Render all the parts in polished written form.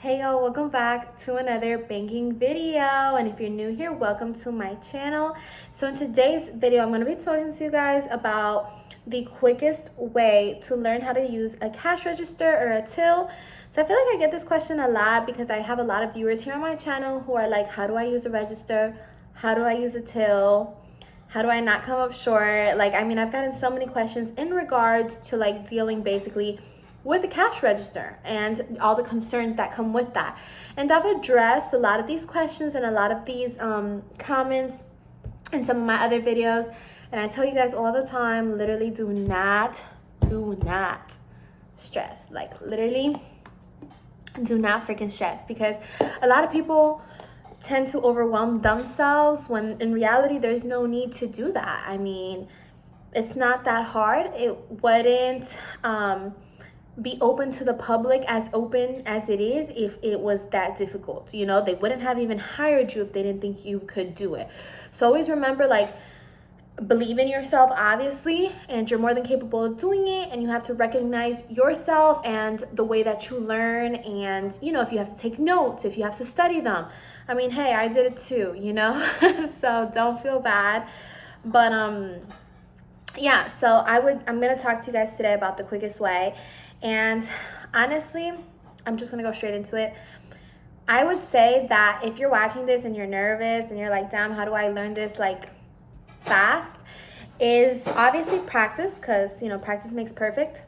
Hey y'all, welcome back to another banking video, and if you're new here, welcome to my channel. So in today's video, I'm going to be talking to you guys about the quickest way to learn how to use a cash register or a till. So I feel like I get this question a lot because I have a lot of viewers here on my channel who are like, how do I use a register? How do I use a till? How do I not come up short? Like, I mean, I've gotten so many questions in regards to like dealing basically with a cash register and all the concerns that come with that. And I've addressed a lot of these questions and a lot of these comments in some of my other videos. And I tell you guys all the time, literally do not stress. Like, literally do not freaking stress, because a lot of people tend to overwhelm themselves when in reality there's no need to do that. I mean, it's not that hard. It wouldn't be open to the public as open as it is if it was that difficult. You know, they wouldn't have even hired you if they didn't think you could do it. So always remember, like, believe in yourself, obviously, and you're more than capable of doing it, and you have to recognize yourself and the way that you learn. And, you know, if you have to take notes, if you have to study them, I mean, hey, I did it too, you know. So don't feel bad. But yeah, so I'm gonna talk to you guys today about the quickest way. And honestly, I'm just gonna go straight into it. I would say that if you're watching this and you're nervous and you're like, damn, how do I learn this like fast, is obviously practice, because, you know, practice makes perfect.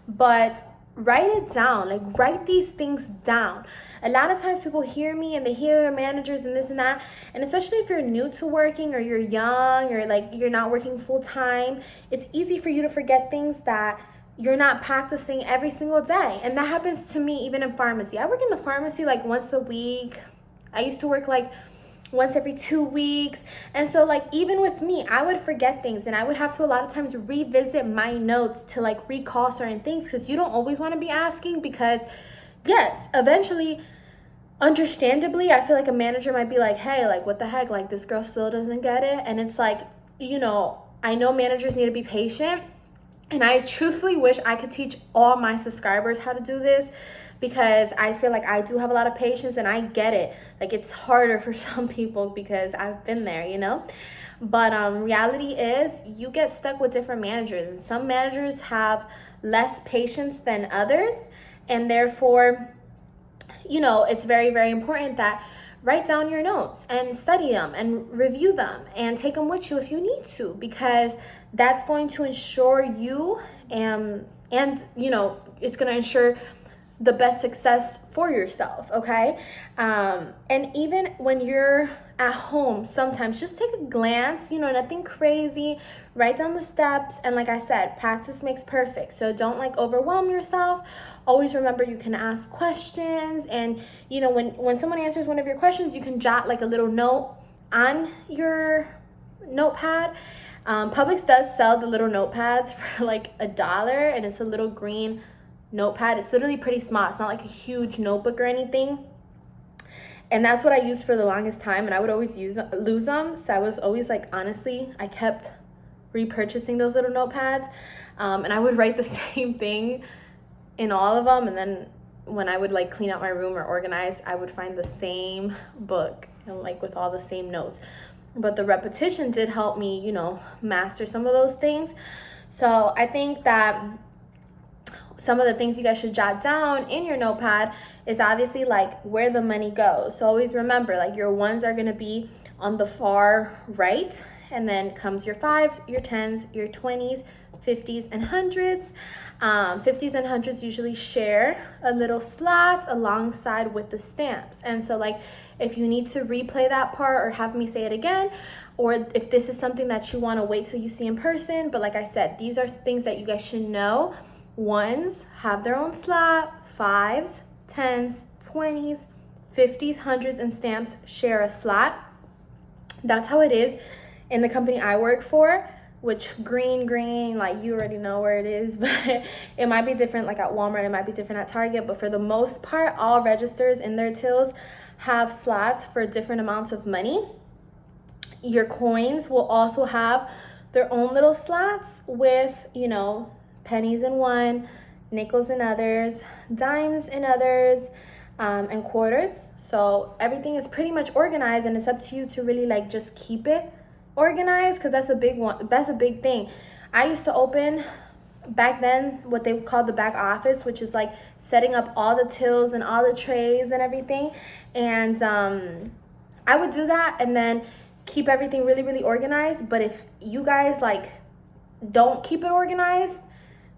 But write it down, like write these things down. A lot of times people hear me and they hear their managers and this and that, and especially if you're new to working or you're young or like you're not working full time, it's easy for you to forget things that you're not practicing every single day. And that happens to me even in pharmacy. I work in the pharmacy like once a week. I used to work like once every 2 weeks. And so like even with me, I would forget things, and I would have to a lot of times revisit my notes to like recall certain things, because you don't always want to be asking, because yes, eventually, understandably, I feel like a manager might be like, hey, like what the heck, like this girl still doesn't get it. And it's like, you know, I know managers need to be patient, and I truthfully wish I could teach all my subscribers how to do this, because I feel like I do have a lot of patience and I get it. Like, it's harder for some people because I've been there, you know? But reality is you get stuck with different managers, and some managers have less patience than others. And therefore, you know, it's very, very important that write down your notes and study them and review them and take them with you if you need to, because that's going to ensure you and you know, it's going to ensure the best success for yourself, okay? And even when you're at home, sometimes just take a glance, you know, nothing crazy, write down the steps. And like I said, practice makes perfect. So don't like overwhelm yourself. Always remember you can ask questions, and you know, when someone answers one of your questions, you can jot like a little note on your notepad. Publix does sell the little notepads for like $1, and it's a little green notepad. It's literally pretty small. It's not like a huge notebook or anything. And that's what I used for the longest time, and I would always lose them. So I was always like, honestly, I kept repurchasing those little notepads, and I would write the same thing in all of them. And then when I would like clean out my room or organize, I would find the same book and like with all the same notes. But the repetition did help me, you know, master some of those things. So I think that some of the things you guys should jot down in your notepad is obviously like where the money goes. So always remember, like, your ones are going to be on the far right, and then comes your 5s, your 10s, your 20s, 50s, and 100s. 50s and 100s usually share a little slot alongside with the stamps. And so like if you need to replay that part or have me say it again, or if this is something that you want to wait till you see in person, but like I said, these are things that you guys should know. Ones have their own slot, 5s, 10s, 20s, 50s, 100s, and stamps share a slot. That's how it is in the company I work for, which green, like you already know where it is, but it might be different like at Walmart, it might be different at Target, but for the most part, all registers in their tills have slots for different amounts of money. Your coins will also have their own little slots with, you know, pennies in one, nickels in others, dimes in others, and quarters. So everything is pretty much organized, and it's up to you to really like just keep it organized, because that's a big one. That's a big thing. I used to open back then what they called the back office, which is like setting up all the tills and all the trays and everything. And I would do that and then keep everything really, really organized. But if you guys like don't keep it organized,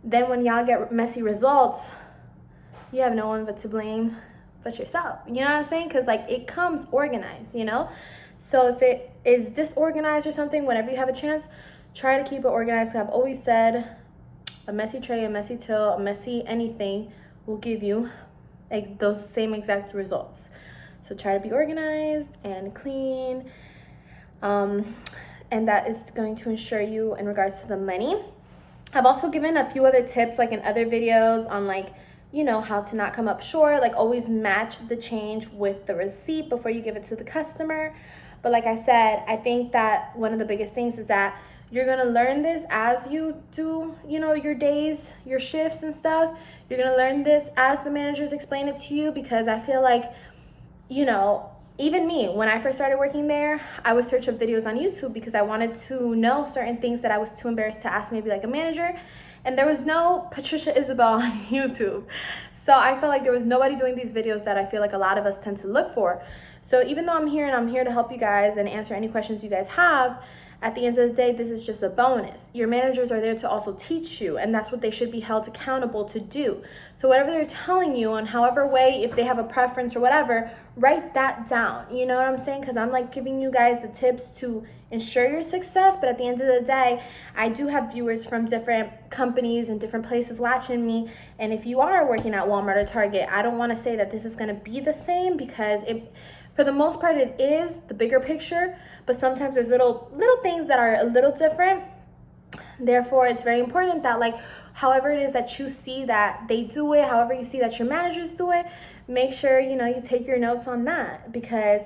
then when y'all get messy results, you have no one but to blame but yourself. You know what I'm saying? Because like it comes organized, you know? So if it is disorganized or something, whenever you have a chance, try to keep it organized. I've always said a messy tray, a messy till, a messy anything will give you like those same exact results. So try to be organized and clean. And that is going to ensure you in regards to the money. I've also given a few other tips like in other videos on like, you know, how to not come up short, like always match the change with the receipt before you give it to the customer. But like I said, I think that one of the biggest things is that you're gonna learn this as you do, you know, your days, your shifts and stuff. You're gonna learn this as the managers explain it to you, because I feel like, you know, even me, when I first started working there, I would search up videos on YouTube because I wanted to know certain things that I was too embarrassed to ask maybe like a manager. And there was no Patricia Isabelle on YouTube. So I felt like there was nobody doing these videos that I feel like a lot of us tend to look for. So even though I'm here and I'm here to help you guys and answer any questions you guys have, at the end of the day, this is just a bonus. Your managers are there to also teach you, and that's what they should be held accountable to do. So whatever they're telling you on however way, if they have a preference or whatever, write that down. You know what I'm saying? Because I'm like giving you guys the tips to ensure your success, but at the end of the day, I do have viewers from different companies and different places watching me. And if you are working at Walmart or Target, I don't want to say that this is going to be the same, because for the most part, it is the bigger picture, but sometimes there's little things that are a little different. Therefore, it's very important that like, however it is that you see that they do it, however you see that your managers do it, make sure, you know, you take your notes on that, because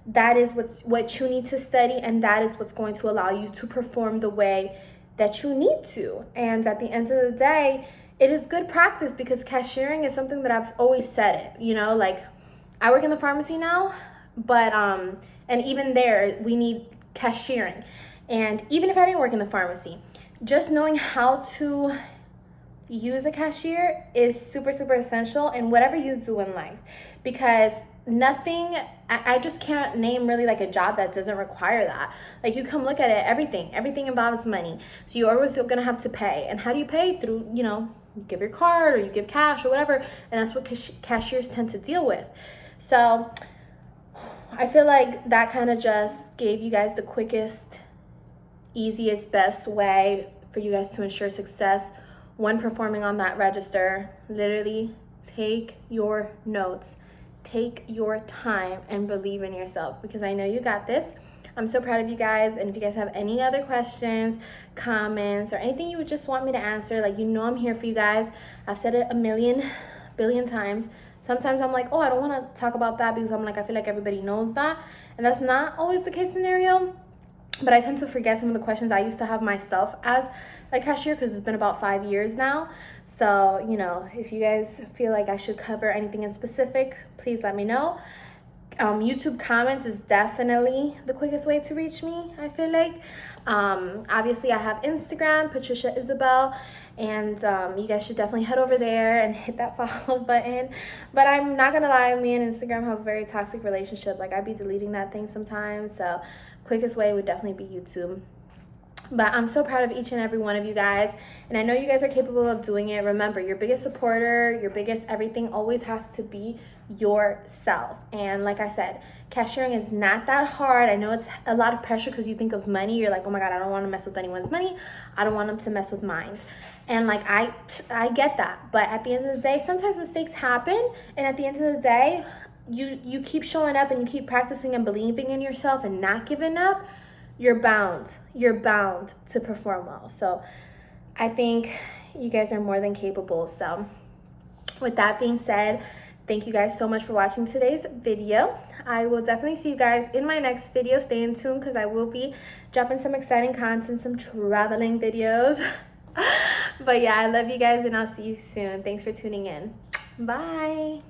that is what you need to study, and that is what's going to allow you to perform the way that you need to. And at the end of the day, it is good practice, because cashiering is something that I've always said it, you know, like I work in the pharmacy now, but and even there we need cashiering. And even if I didn't work in the pharmacy, just knowing how to use a cashier is super, super essential in whatever you do in life, because I just can't name really like a job that doesn't require that. Like you come look at it, everything involves money. So you're always gonna have to pay. And how do you pay? Through, you know, you give your card or you give cash or whatever, and that's what cashiers tend to deal with. So I feel like that kind of just gave you guys the quickest, easiest, best way for you guys to ensure success when performing on that register. Literally take your notes, take your time, and believe in yourself, because I know you got this. I'm so proud of you guys. And if you guys have any other questions, comments, or anything you would just want me to answer, like, you know I'm here for you guys. I've said it a billion times. Sometimes I'm like, oh, I don't want to talk about that, because I'm like, I feel like everybody knows that. And that's not always the case scenario. But I tend to forget some of the questions I used to have myself as a cashier, because it's been about 5 years now. So, you know, if you guys feel like I should cover anything in specific, please let me know. YouTube comments is definitely the quickest way to reach me, I feel like. Obviously, I have Instagram, Patricia Isabelle, and you guys should definitely head over there and hit that follow button. But I'm not gonna lie, me and Instagram have a very toxic relationship. Like, I'd be deleting that thing sometimes. So quickest way would definitely be YouTube. But I'm so proud of each and every one of you guys, and I know you guys are capable of doing it. Remember, your biggest supporter, your biggest everything always has to be yourself. And like I said, cashiering is not that hard. I know it's a lot of pressure because you think of money. You're like, oh my God, I don't want to mess with anyone's money. I don't want them to mess with mine. And like, I get that. But at the end of the day, sometimes mistakes happen. And at the end of the day, you keep showing up and you keep practicing and believing in yourself and not giving up. You're bound to perform well. So I think you guys are more than capable. So with that being said, thank you guys so much for watching today's video. I will definitely see you guys in my next video. Stay in tune, because I will be dropping some exciting content, some traveling videos. But yeah, I love you guys, and I'll see you soon. Thanks for tuning in. Bye.